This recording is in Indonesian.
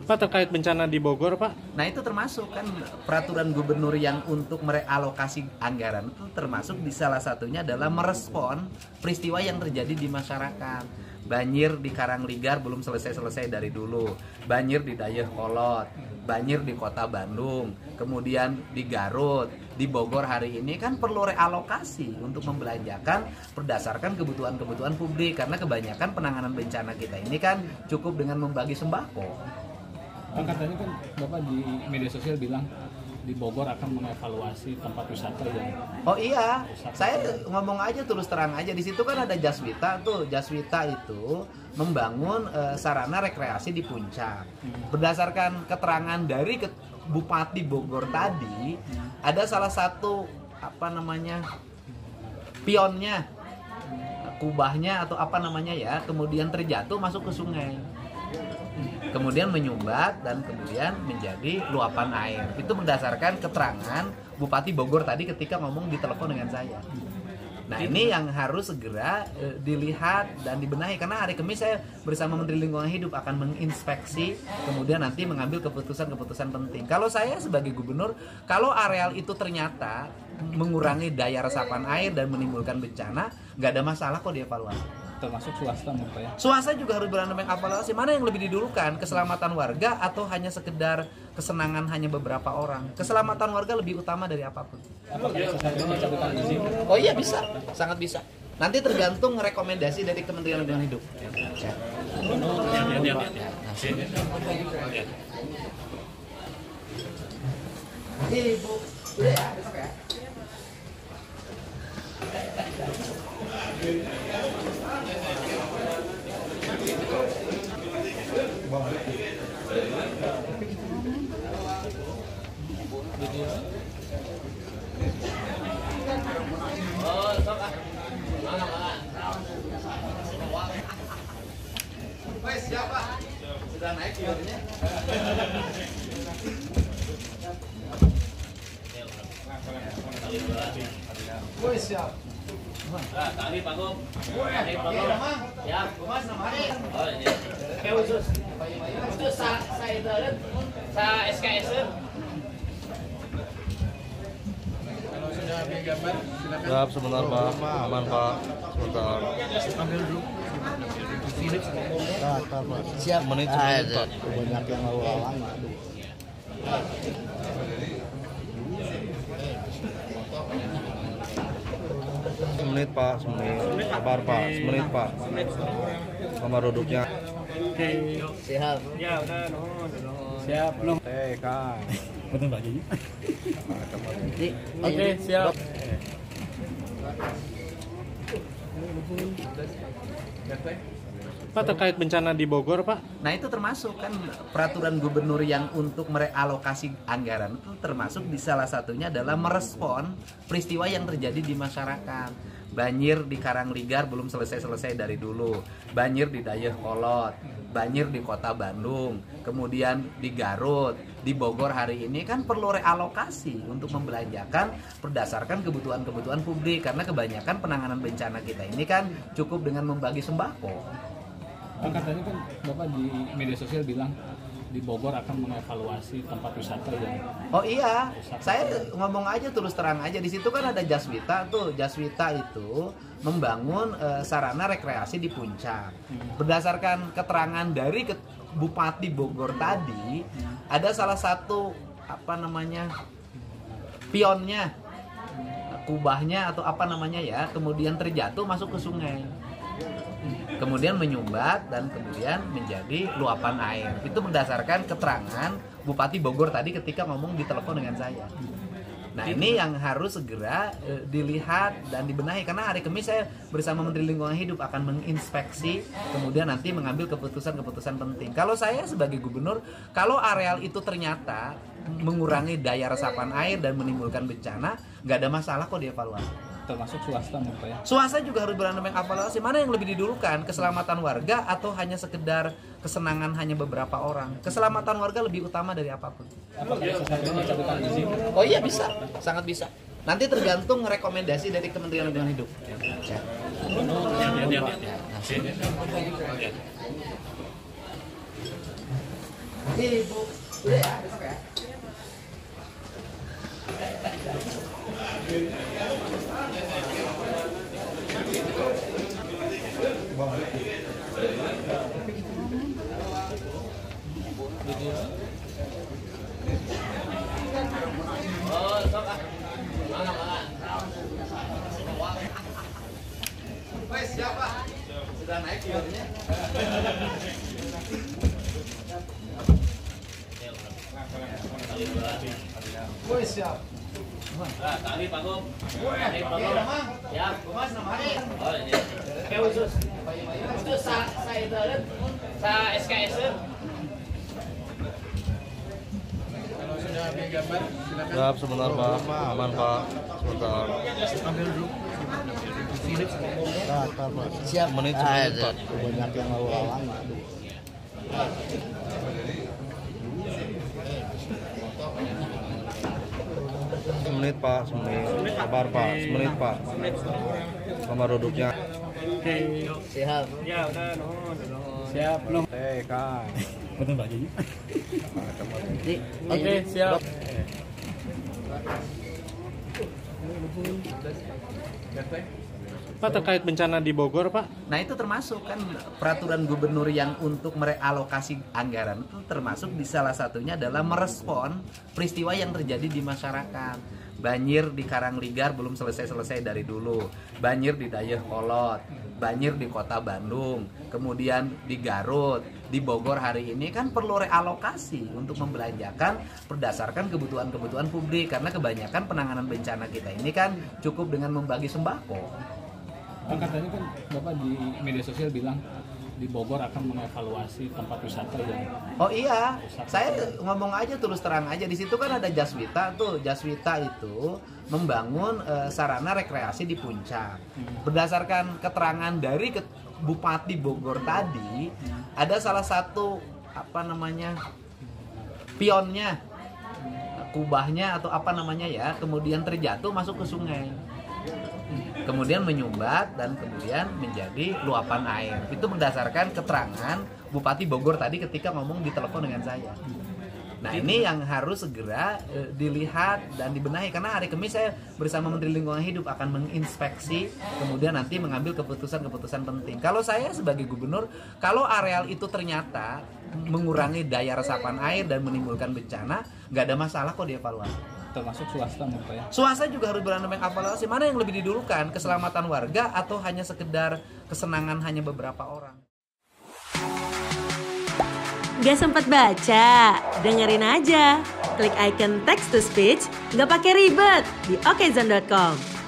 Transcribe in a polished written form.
Pak, terkait bencana di Bogor, Pak? Nah, itu termasuk kan peraturan gubernur yang untuk merealokasi anggaran itu termasuk di salah satunya adalah merespon peristiwa yang terjadi di masyarakat. Banjir di Karangligar belum selesai dari dulu. Banjir di Dayakolot, banjir di Kota Bandung, kemudian di Garut, di Bogor hari ini kan perlu realokasi untuk membelanjakan berdasarkan kebutuhan-kebutuhan publik karena kebanyakan penanganan bencana kita ini kan cukup dengan membagi sembako. Kan katanya kan Bapak di media sosial bilang di Bogor akan mengevaluasi tempat wisata yang... Oh iya, saya ngomong aja terus terang aja, di situ kan ada Jaswita tuh. Jaswita itu membangun sarana rekreasi di puncak. Berdasarkan keterangan dari Bupati Bogor tadi, ada salah satu pionnya, kubahnya atau kemudian terjatuh masuk ke sungai. Kemudian menyumbat dan kemudian menjadi luapan air. Itu berdasarkan keterangan Bupati Bogor tadi ketika ngomong di telepon dengan saya. Nah, ini yang harus segera dilihat dan dibenahi karena hari Kamis saya bersama Menteri Lingkungan Hidup akan menginspeksi, kemudian nanti mengambil keputusan-keputusan penting. Kalau saya sebagai gubernur, kalau areal itu ternyata mengurangi daya resapan air dan menimbulkan bencana, nggak ada masalah kok dievaluasi. Termasuk swasta menurut Pak ya? Swasta juga harus berani mengevaluasi mana yang lebih didulukan, keselamatan warga atau hanya sekedar kesenangan hanya beberapa orang. Keselamatan warga lebih utama dari apapun. Apakah sesuatu pencabutan izin? Oh iya bisa, sangat bisa. Nanti tergantung rekomendasi dari Kementerian Lingkungan Hidup. Ibu, udah ya, besok ya. Siapa? Sudah naik videonya? Siap. Nah, tadi Pak Gum. Tadi Pak Gum. Ya, Mas namanya. oh iya. Oke, khusus. Khusus saya itu sa SKS. Kalau sudah ada gambar, silakan. Siap, sebentar Pak. Aman Pak. Sebentar. Ambil dulu. Siap. Menit Pak. Banyak yang lalu-lalang. Semenit Pak, semenit. Sabar Pak, semenit Pak. Sama duduknya. Siap. Ya udah, siap belum? Kang. Betul Pak Ji. Oke, siap. Pak, terkait bencana di Bogor, Pak? Nah, itu termasuk kan peraturan gubernur yang untuk merealokasi anggaran itu termasuk di salah satunya adalah merespon peristiwa yang terjadi di masyarakat. Banjir di Karangligar belum selesai dari dulu. Banjir di Dayakolot, banjir di Kota Bandung, kemudian di Garut, di Bogor hari ini kan perlu realokasi untuk membelanjakan berdasarkan kebutuhan-kebutuhan publik karena kebanyakan penanganan bencana kita ini kan cukup dengan membagi sembako. Kan katanya kan Bapak di media sosial bilang di Bogor akan mengevaluasi tempat wisata yang... Oh iya, saya ngomong aja terus terang aja, di situ kan ada Jaswita tuh. Jaswita itu membangun sarana rekreasi di puncak. Berdasarkan keterangan dari Bupati Bogor tadi, ada salah satu pionnya, kubahnya atau kemudian terjatuh masuk ke sungai. Kemudian menyumbat dan kemudian menjadi luapan air. Itu berdasarkan keterangan Bupati Bogor tadi ketika ngomong di telepon dengan saya. Nah, ini yang harus segera dilihat dan dibenahi karena hari Kamis saya bersama Menteri Lingkungan Hidup akan menginspeksi, kemudian nanti mengambil keputusan-keputusan penting. Kalau saya sebagai gubernur, kalau areal itu ternyata mengurangi daya resapan air dan menimbulkan bencana, nggak ada masalah kok dievaluasi. Termasuk swasta menurut Pak ya? Swasta juga harus berani mengevaluasi mana yang lebih didulukan, keselamatan warga atau hanya sekedar kesenangan hanya beberapa orang. Keselamatan warga lebih utama dari apapun. Apakah sesuatu pencabutan izin? Oh iya bisa, sangat bisa. Nanti tergantung rekomendasi dari Kementerian Lingkungan Hidup. Ibu, udah ya, besok ya. Oh, sok ah. Mangan. Wes, siapa? Sudah naik videonya. Wes, siap. Nah, tali panggung. Tali panggung. Ya, Mas namanya. oh ini. Kayak khusus. Itu sa itu sa SKS. Kalau sudah ambil gambar, silakan. Siap, sebentar Pak. Aman Pak. Sebentar. Siap. Semenit Pak. Banyak yang lalu lalang. Semenit Pak, semenit. Sabar Pak, semenit Pak. Nomor duduknya. Siap. Siap belum? Kang. Betul Pak Jadi. Oke, siap. Pak, terkait bencana di Bogor, Pak? Nah itu termasuk kan peraturan gubernur yang untuk merealokasi anggaran itu termasuk di salah satunya adalah merespon peristiwa yang terjadi di masyarakat. Banjir di Karangligar belum selesai dari dulu. Banjir di Dayakolot, banjir di Kota Bandung, kemudian di Garut, di Bogor hari ini kan perlu realokasi untuk membelanjakan berdasarkan kebutuhan-kebutuhan publik karena kebanyakan penanganan bencana kita ini kan cukup dengan membagi sembako. Kan katanya kan Bapak di media sosial bilang di Bogor akan mengevaluasi tempat wisata yang Oh iya, saya ngomong aja terus terang aja di situ kan ada Jaswita tuh. Jaswita itu membangun sarana rekreasi di puncak. Berdasarkan keterangan dari Bupati Bogor tadi, ada salah satu pionnya, kubahnya atau apa namanya ya, kemudian terjatuh masuk ke sungai. Kemudian menyumbat dan kemudian menjadi luapan air. Itu berdasarkan keterangan Bupati Bogor tadi ketika ngomong di telepon dengan saya. Nah ini yang harus segera dilihat dan dibenahi karena hari Kamis saya bersama Menteri Lingkungan Hidup akan menginspeksi kemudian nanti mengambil keputusan-keputusan penting. Kalau saya sebagai gubernur, kalau areal itu ternyata mengurangi daya resapan air dan menimbulkan bencana, nggak ada masalah kok dievaluasi. termasuk swasta Bapak ya. Swasta juga harus berani mengevaluasi mana yang lebih didulukan, keselamatan warga atau hanya sekedar kesenangan hanya beberapa orang. Gak sempat baca? Dengerin aja. Klik icon text to speech, gak pakai ribet di okezone.com.